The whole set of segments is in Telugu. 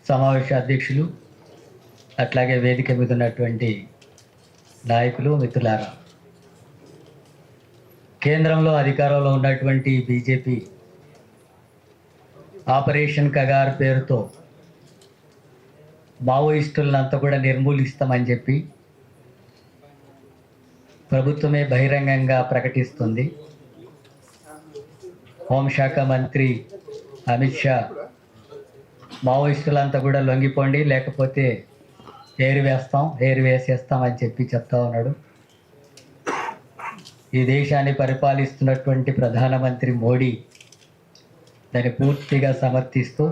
సమావేశ అధ్యక్షులు, అట్లాగే వేదిక మీద ఉన్నటువంటి నాయకులు, మిత్రులారా, కేంద్రంలో అధికారంలో ఉన్నటువంటి బీజేపీ ఆపరేషన్ కగార్ పేరుతో మావోయిస్టులంతా కూడా నిర్మూలిస్తామని చెప్పి ప్రభుత్వమే బహిరంగంగా ప్రకటిస్తుంది. హోంశాఖ మంత్రి అమిత్ షా మావోయిస్టులంతా కూడా లొంగిపోండి, లేకపోతే ఏరు వేసేస్తామని చెప్పి చెప్తా ఉన్నాడు. ఈ దేశాన్ని పరిపాలిస్తున్నటువంటి ప్రధానమంత్రి మోడీ దాన్ని పూర్తిగా సమర్థిస్తూ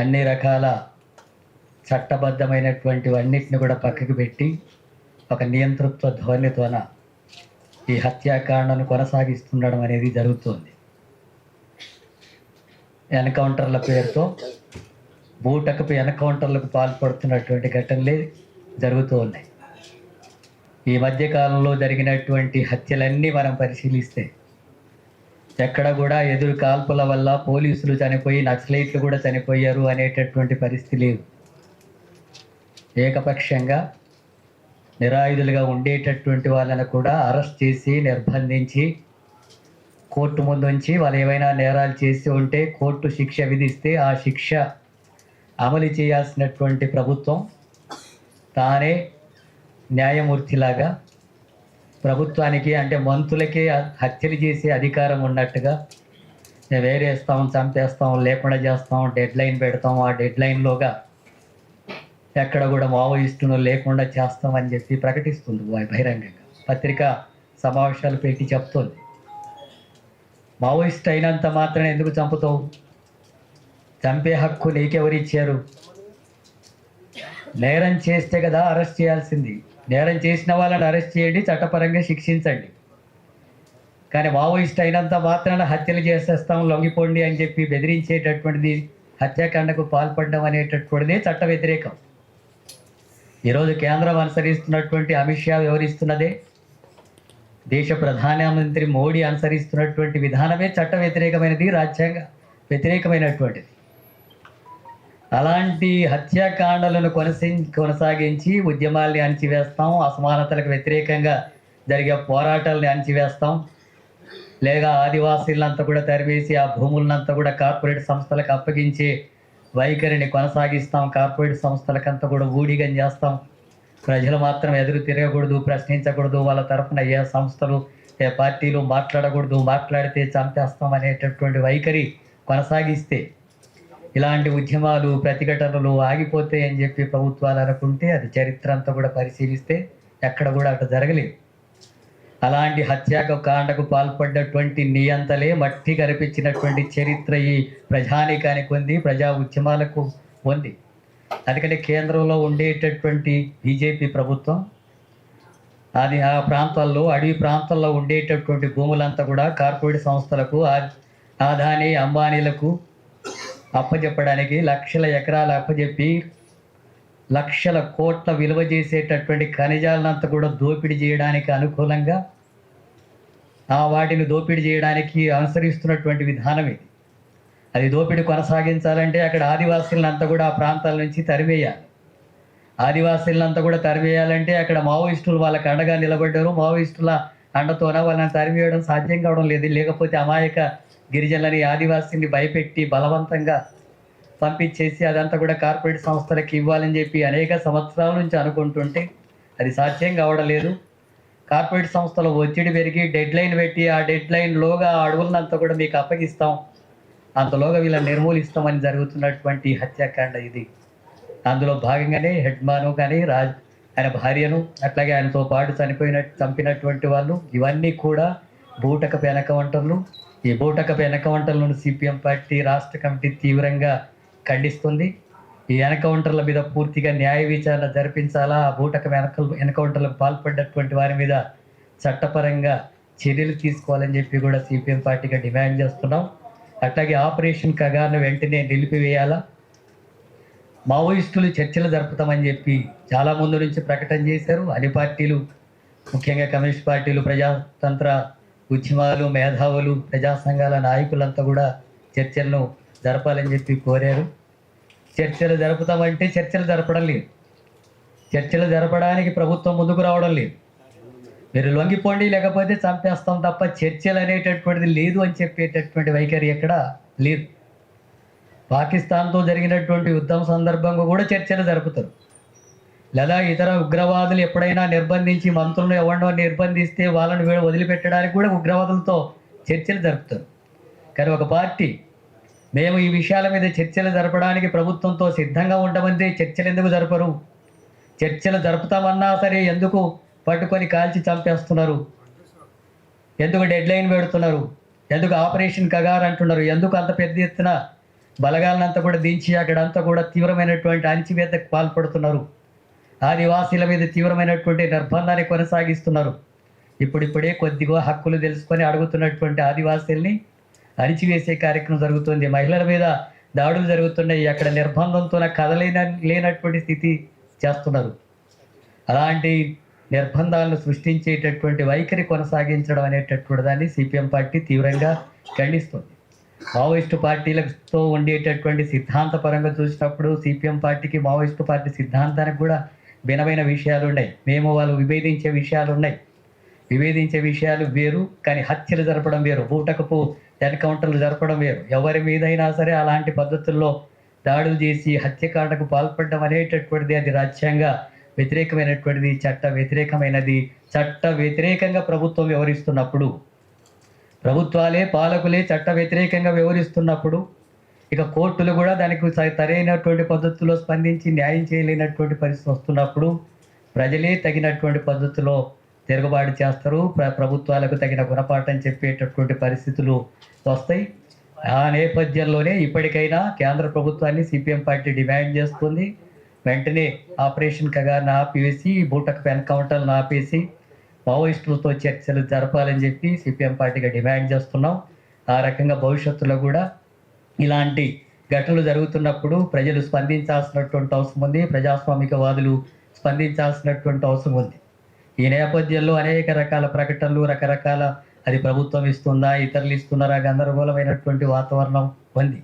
అన్ని రకాల చట్టబద్ధమైనటువంటివన్నిటిని కూడా పక్కకు పెట్టి ఒక నియంతృత్వ ధోరణితోన ఈ హత్యాకాండను కొనసాగిస్తుండడం అనేది జరుగుతుంది. ఎన్కౌంటర్ల పేరుతో బూటకపు ఎన్కౌంటర్లకు పాల్పడుతున్నటువంటి ఘటనలే జరుగుతూ ఉన్నాయి. ఈ మధ్యకాలంలో జరిగినటువంటి హత్యలన్నీ మనం పరిశీలిస్తే ఎక్కడ కూడా ఎదురు కాల్పుల వల్ల పోలీసులు చనిపోయి నక్సలైట్లు కూడా చనిపోయారు అనేటటువంటి పరిస్థితి లేదు. ఏకపక్షంగా నిరాయుధులుగా ఉండేటటువంటి వాళ్ళను కూడా అరెస్ట్ చేసి నిర్బంధించి కోర్టు ముందు ఉంచి వాళ్ళు ఏమైనా నేరాలు చేసి ఉంటే కోర్టు శిక్ష విధిస్తే ఆ శిక్ష అమలు చేయాల్సినటువంటి ప్రభుత్వం తానే న్యాయమూర్తిలాగా ప్రభుత్వానికి అంటే మంత్రులకే హత్యలు చేసే అధికారం ఉన్నట్టుగా వేరేస్తాం, చంపేస్తాం, లేకుండా చేస్తాం, డెడ్ లైన్ పెడతాం, ఆ డెడ్ లైన్లోగా ఎక్కడ కూడా మావోయిస్టును లేకుండా చేస్తామని చెప్పి ప్రకటిస్తుంది బహిరంగంగా. పత్రికా సమావేశాలు పెట్టి చెప్తుంది. మావోయిస్ట్ అయినంత మాత్రం ఎందుకు చంపుతావు? చంపే హక్కు నీకెవరిచ్చారు? నేరం చేస్తే కదా అరెస్ట్ చేయాల్సింది. నేరం చేసిన వాళ్ళని అరెస్ట్ చేయండి, చట్టపరంగా శిక్షించండి. కానీ మావోయిస్ట్ అయినంత మాత్రాన హత్యలు చేసేస్తాం, లొంగిపోండి అని చెప్పి బెదిరించేటటువంటిది, హత్యాకాండకు పాల్పడడం అనేటటువంటిదే చట్ట వ్యతిరేకం. ఈరోజు కేంద్రం అనుసరిస్తున్నటువంటి అమిత్ షా వివరిస్తున్నదే, దేశ ప్రధానమంత్రి మోడీ అనుసరిస్తున్నటువంటి విధానమే చట్ట వ్యతిరేకమైనది, రాజ్యాంగ వ్యతిరేకమైనటువంటిది. అలాంటి హత్యాకాండలను కొనసాగించి ఉద్యమాల్ని అణచివేస్తాం, అసమానతలకు వ్యతిరేకంగా జరిగే పోరాటాలని అణచివేస్తాం, లేదా ఆదివాసీలంతా కూడా తరివేసి ఆ భూములనంతా కూడా కార్పొరేట్ సంస్థలకు అప్పగించే వైఖరిని కొనసాగిస్తాం, కార్పొరేట్ సంస్థలకంతా కూడా ఊడిగం చేస్తాం, ప్రజలు మాత్రం ఎదురు తిరగకూడదు, ప్రశ్నించకూడదు, వాళ్ళ తరఫున ఏ సంస్థలు ఏ పార్టీలు మాట్లాడకూడదు, మాట్లాడితే చంపేస్తాం అనేటటువంటి వైఖరి కొనసాగిస్తే, ఇలాంటి ఉద్యమాలు ప్రతిఘటనలు ఆగిపోతాయి అని చెప్పి ప్రభుత్వాలు అనుకుంటే అది చరిత్ర అంతా కూడా పరిశీలిస్తే ఎక్కడ కూడా అట్లా జరగలేదు. అలాంటి హత్యాకాండకు పాల్పడ్డటువంటి నియంతలే మట్టి కనిపించినటువంటి చరిత్ర ఈ ప్రజానీకానికి ఉంది, ప్రజా ఉద్యమాలకు ఉంది. అందుకని కేంద్రంలో ఉండేటటువంటి బీజేపీ ప్రభుత్వం అది ఆ ప్రాంతాల్లో, అడవి ప్రాంతాల్లో ఉండేటటువంటి భూములంతా కూడా కార్పొరేట్ సంస్థలకు, అదానీ అంబానీలకు అప్పచెప్పడానికి లక్షల ఎకరాలు అప్పచెప్పి లక్షల కోట్ల విలువ చేసేటటువంటి ఖనిజాలనంతా కూడా దోపిడీ చేయడానికి అనుకూలంగా వాటిని దోపిడీ చేయడానికి అనుసరిస్తున్నటువంటి విధానం ఇది. అది దోపిడీ కొనసాగించాలంటే అక్కడ ఆదివాసీలంతా కూడా ఆ ప్రాంతాల నుంచి తరివేయాలి. ఆదివాసీలంతా కూడా తరివేయాలంటే అక్కడ మావోయిస్టులు వాళ్ళకి అండగా నిలబడ్డారు, మావోయిస్టుల అండతోన వాళ్ళని తరివేయడం సాధ్యం కావడం లేదు. లేకపోతే అమాయక గిరిజనులని, ఆదివాసీని భయపెట్టి బలవంతంగా పంపించేసి అదంతా కూడా కార్పొరేట్ సంస్థలకు ఇవ్వాలని చెప్పి అనేక సంవత్సరాల నుంచి అనుకుంటుంటే అది సాధ్యం కావడం లేదు. కార్పొరేట్ సంస్థలు ఒత్తిడి పెరిగి డెడ్ లైన్ పెట్టి ఆ డెడ్ లైన్లోగా ఆ అడవులనంతా కూడా మీకు అప్పగిస్తాం, అంతలోగా వీళ్ళని నిర్మూలిస్తామని జరుగుతున్నటువంటి హత్యాకాండ ఇది. అందులో భాగంగానే హెడ్మాను కానీ ఆయన భార్యను, అట్లాగే ఆయనతో పాటు చంపినటువంటి వాళ్ళు, ఇవన్నీ కూడా బూటకపు ఎన్కౌంటర్లు. ఈ బూటకపు ఎన్కౌంటర్లను సిపిఎం పార్టీ రాష్ట్ర కమిటీ తీవ్రంగా ఖండిస్తుంది. ఈ ఎన్కౌంటర్ల మీద పూర్తిగా న్యాయ విచారణ జరిపించాలా, ఆ బూటకపు ఎన్కౌంటర్లకు పాల్పడ్డటువంటి వారి మీద చట్టపరంగా చర్యలు తీసుకోవాలని చెప్పి కూడా సిపిఎం పార్టీగా డిమాండ్ చేస్తున్నాం. అట్లాగే ఆపరేషన్ కగార్ను వెంటనే నిలిపివేయాలా, మావోయిస్టులు చర్చలు జరుపుతామని చెప్పి చాలా ముందు నుంచి ప్రకటన చేశారు. అన్ని పార్టీలు, ముఖ్యంగా కమ్యూనిస్ట్ పార్టీలు, ప్రజాతంత్ర ఉద్యమాలు, మేధావులు, ప్రజా సంఘాల నాయకులంతా కూడా చర్చలను జరపాలని చెప్పి కోరారు. చర్చలు జరుపుతామంటే చర్చలు జరపడం లేదు. చర్చలు జరపడానికి ప్రభుత్వం ముందుకు రావడం లేదు. మీరు లొంగిపోండి లేకపోతే చంపేస్తాం తప్ప చర్చలు అనేటటువంటిది లేదు అని చెప్పేటటువంటి వైఖరి ఎక్కడ లేదు. పాకిస్తాన్తో జరిగినటువంటి యుద్ధం సందర్భంగా కూడా చర్చలు జరుపుతారు. లేదా ఇతర ఉగ్రవాదులు ఎప్పుడైనా నిర్బంధించి మంత్రులను ఎవరినో నిర్బంధిస్తే వాళ్ళని వదిలిపెట్టడానికి కూడా ఉగ్రవాదులతో చర్చలు జరుపుతారు. కానీ ఒక పార్టీ మేము ఈ విషయాల మీద చర్చలు జరపడానికి ప్రభుత్వంతో సిద్ధంగా ఉండమంటే చర్చలు ఎందుకు జరపరు? చర్చలు జరుపుతామన్నా సరే ఎందుకు పట్టుకొని కాల్చి చంపేస్తున్నారు? ఎందుకు డెడ్లైన్ పెడుతున్నారు? ఎందుకు ఆపరేషన్ కగార్ అంటున్నారు? ఎందుకు అంత పెద్ద ఎత్తున బలగాలనంతా కూడా దించి అక్కడంతా కూడా తీవ్రమైనటువంటి అణచివేతకు పాల్పడుతున్నారు? ఆదివాసీల మీద తీవ్రమైనటువంటి నిర్బంధాన్ని కొనసాగిస్తున్నారు. ఇప్పుడిప్పుడే కొద్దిగా హక్కులు తెలుసుకొని అడుగుతున్నటువంటి ఆదివాసీల్ని అణిచివేసే కార్యక్రమం జరుగుతుంది. మహిళల మీద దాడులు జరుగుతున్నాయి. అక్కడ నిర్బంధంతో లేనటువంటి స్థితి చేస్తున్నారు. అలాంటి నిర్బంధాలను సృష్టించేటటువంటి వైఖరి కొనసాగించడం అనేటటువంటి దాన్ని సిపిఎం పార్టీ తీవ్రంగా ఖండిస్తుంది. మావోయిస్టు పార్టీలతో ఉండేటటువంటి సిద్ధాంతపరంగా చూసినప్పుడు సిపిఎం పార్టీకి మావోయిస్టు పార్టీ సిద్ధాంతానికి కూడా భిన్నమైన విషయాలు ఉన్నాయి. మేము వాళ్ళు విభేదించే విషయాలు ఉన్నాయి. విభేదించే విషయాలు వేరు, కానీ హత్యలు జరపడం వేరు, బూటకపు ఎన్కౌంటర్లు జరపడం వేరు. ఎవరి మీదైనా సరే అలాంటి పద్ధతుల్లో దాడులు చేసి హత్యకాండకు పాల్పడడం అనేటటువంటిది అది రాజ్యాంగ వ్యతిరేకమైనటువంటిది, చట్ట వ్యతిరేకమైనది. చట్ట వ్యతిరేకంగా ప్రభుత్వం వ్యవహరిస్తున్నప్పుడు, ప్రభుత్వాలే పాలకులే చట్ట వ్యతిరేకంగా వ్యవహరిస్తున్నప్పుడు, ఇక కోర్టులు కూడా దానికి సరైనటువంటి పద్ధతుల్లో స్పందించి న్యాయం చేయలేనటువంటి పరిస్థితి వస్తున్నప్పుడు ప్రజలే తగినటువంటి పద్ధతిలో తిరుగుబాటు చేస్తారు. ప్రభుత్వాలకు తగిన గుణపాఠం చెప్పేటటువంటి పరిస్థితులు వస్తాయి. ఆ నేపథ్యంలోనే ఇప్పటికైనా కేంద్ర ప్రభుత్వాన్ని సిపిఎం పార్టీ డిమాండ్ చేస్తుంది. వెంటనే ఆపరేషన్ కగార్ని ఆపివేసి, బూటకపు ఎన్కౌంటర్లను ఆపేసి మావోయిస్టులతో చర్చలు జరపాలని చెప్పి సిపిఎం పార్టీగా డిమాండ్ చేస్తున్నాం. ఆ రకంగా భవిష్యత్తులో కూడా ఇలాంటి ఘటనలు జరుగుతున్నప్పుడు ప్రజలు స్పందించాల్సినటువంటి అవసరం ఉంది. ప్రజాస్వామికవాదులు స్పందించాల్సినటువంటి అవసరం ఉంది. ఈ నేపథ్యంలో అనేక రకాల ప్రకటనలు, రకరకాల అది ప్రభుత్వం ఇస్తుందా, ఇతరులు ఇస్తున్నారా, గందరగోళమైనటువంటి వాతావరణం ఉంది.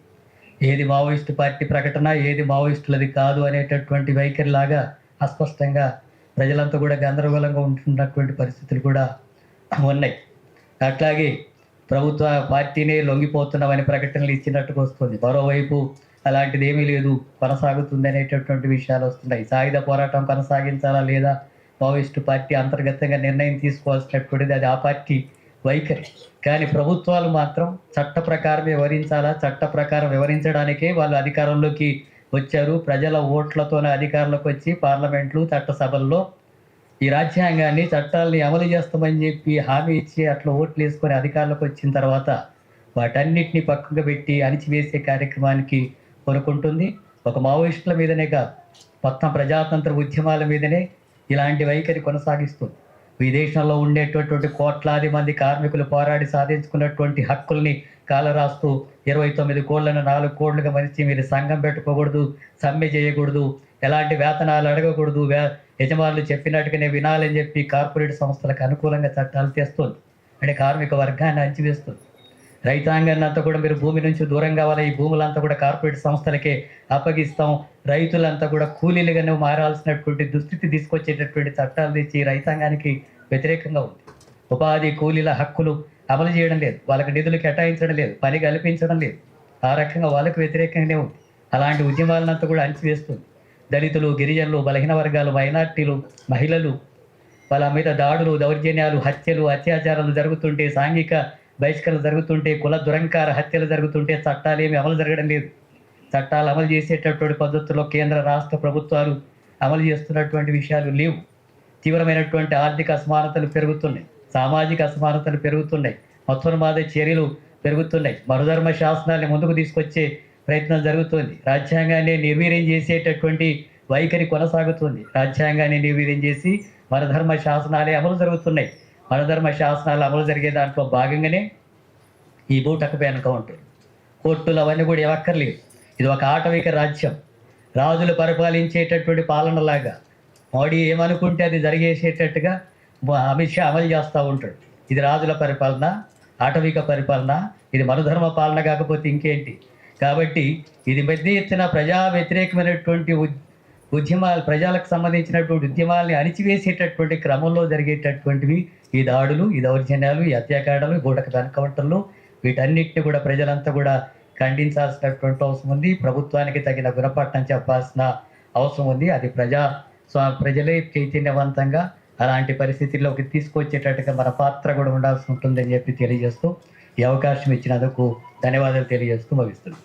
ఏది మావోయిస్టు పార్టీ ప్రకటన, ఏది మావోయిస్టులది కాదు అనేటటువంటి వైఖరిలాగా అస్పష్టంగా ప్రజలంతా కూడా గందరగోళంగా ఉంటున్నటువంటి పరిస్థితులు కూడా ఉన్నాయి. అట్లాగే ప్రభుత్వ పార్టీనే లొంగిపోతున్నామని ప్రకటనలు ఇచ్చినట్టుగా వస్తుంది. మరోవైపు అలాంటిది ఏమీ లేదు, కొనసాగుతుంది అనేటటువంటి విషయాలు వస్తున్నాయి. సాయుధ పోరాటం కొనసాగించాలా లేదా మావోయిస్టు పార్టీ అంతర్గతంగా నిర్ణయం తీసుకోవాల్సినటువంటిది అది ఆ పార్టీ వైఖరి. కానీ ప్రభుత్వాలు మాత్రం చట్ట ప్రకారం వివరించాలా, చట్ట ప్రకారం వివరించడానికే వాళ్ళు అధికారంలోకి వచ్చారు. ప్రజల ఓట్లతోనే అధికారంలోకి వచ్చి పార్లమెంట్లు, చట్టసభల్లో ఈ రాజ్యాంగాన్ని, చట్టాలని అమలు చేస్తామని చెప్పి హామీ ఇచ్చి అట్లా ఓట్లు వేసుకొని అధికారంలోకి వచ్చిన తర్వాత వాటన్నిటిని పక్కగా పెట్టి అణిచివేసే కార్యక్రమానికి కొనుక్కుంటుంది. ఒక మావోయిస్టుల మీదనే కాదు, మొత్తం ప్రజాతంత్ర ఉద్యమాల మీదనే ఇలాంటి వైఖరి కొనసాగిస్తుంది. ఈ దేశంలో ఉండేటటువంటి కోట్లాది మంది కార్మికులు పోరాడి సాధించుకున్నటువంటి హక్కుల్ని కాలరాస్తూ 29 కోళ్లను 4 కోళ్లుగా మరిచి మీరు సంఘం పెట్టుకోకూడదు, సమ్మె చేయకూడదు, ఎలాంటి వేతనాలు అడగకూడదు, యజమానులు చెప్పినట్టుగానే వినాలని చెప్పి కార్పొరేట్ సంస్థలకు అనుకూలంగా చట్టాలు తెస్తుంది. అంటే కార్మిక వర్గాన్ని అణచివేస్తుంది. రైతాంగాన్ని అంతా కూడా మీరు భూమి నుంచి దూరం కావాలి, ఈ భూములంతా కూడా కార్పొరేట్ సంస్థలకే అప్పగిస్తాం, రైతులంతా కూడా కూలీలుగానే మారాల్సినటువంటి దుస్థితి తీసుకొచ్చేటటువంటి చట్టాలు తెచ్చి రైతాంగానికి వ్యతిరేకంగా ఉంది. ఉపాధి కూలీల హక్కులు అమలు చేయడం లేదు, వాళ్ళకి నిధులు కేటాయించడం లేదు, పని కల్పించడం లేదు. ఆ రకంగా వాళ్ళకు వ్యతిరేకంగానే ఉంది. అలాంటి ఉద్యమాలనంతా కూడా అణచివేస్తుంది. దళితులు, గిరిజనులు, బలహీన వర్గాలు, మైనార్టీలు, మహిళలు, వాళ్ళ మీద దాడులు, దౌర్జన్యాలు, హత్యలు, అత్యాచారాలు జరుగుతుంటే, సాంఘిక బహిష్కరణ జరుగుతుంటే, కుల దురంకార హత్యలు జరుగుతుంటే చట్టాలు ఏమి అమలు జరగడం లేదు. చట్టాలు అమలు చేసేటటువంటి పద్ధతుల్లో కేంద్ర రాష్ట్ర ప్రభుత్వాలు అమలు చేస్తున్నటువంటి విషయాలు లేవు. తీవ్రమైనటువంటి ఆర్థిక అసమానతలు పెరుగుతున్నాయి, సామాజిక అసమానతలు పెరుగుతున్నాయి, మతోన్మాద చర్యలు పెరుగుతున్నాయి. మరుధర్మ శాసనాన్ని ముందుకు తీసుకొచ్చే ప్రయత్నం జరుగుతుంది. రాజ్యాంగాన్ని నిర్వీర్యం చేసేటటువంటి వైఖరి కొనసాగుతుంది. రాజ్యాంగాన్ని నిర్వీర్యం చేసి మరధర్మ శాసనాలే అమలు జరుగుతున్నాయి. మరధర్మ శాసనాలు అమలు జరిగే దాంట్లో భాగంగానే ఈ బూటకపు ఎన్కౌంటర్, కోర్టులు అవన్నీ కూడా ఇవ్వక్కర్లేదు. ఇది ఒక ఆటవిక రాజ్యం, రాజులు పరిపాలించేటటువంటి పాలనలాగా మోడీ ఏమనుకుంటే అది జరిగేసేటట్టుగా అమిత్ షా అమలు చేస్తూ ఉంటాడు. ఇది రాజుల పరిపాలన, ఆటవిక పరిపాలన, ఇది మనుధర్మ పాలన కాకపోతే ఇంకేంటి? కాబట్టి ఇది పెద్ద ఎత్తున ప్రజా వ్యతిరేకమైనటువంటి ఉద్యమాలు, ప్రజలకు సంబంధించినటువంటి ఉద్యమాల్ని అణిచివేసేటటువంటి క్రమంలో జరిగేటటువంటివి ఈ దాడులు, ఈ దౌర్జన్యాలు, ఈ హత్యాకాండలు, ఈ బూటక ఎన్కౌంటర్లు, వీటన్నిటిని కూడా ప్రజలంతా కూడా ఖండించాల్సినటువంటి అవసరం ఉంది. ప్రభుత్వానికి తగిన గుణపాఠం చెప్పాల్సిన అవసరం ఉంది. అది ప్రజలే చైతన్యవంతంగా అలాంటి పరిస్థితుల్లోకి తీసుకొచ్చేటట్టుగా మన పాత్ర కూడా ఉండాల్సి ఉంటుందని చెప్పి తెలియజేస్తూ ఈ అవకాశం ఇచ్చినందుకు ధన్యవాదాలు తెలియజేస్తూ ముగిస్తున్నాను.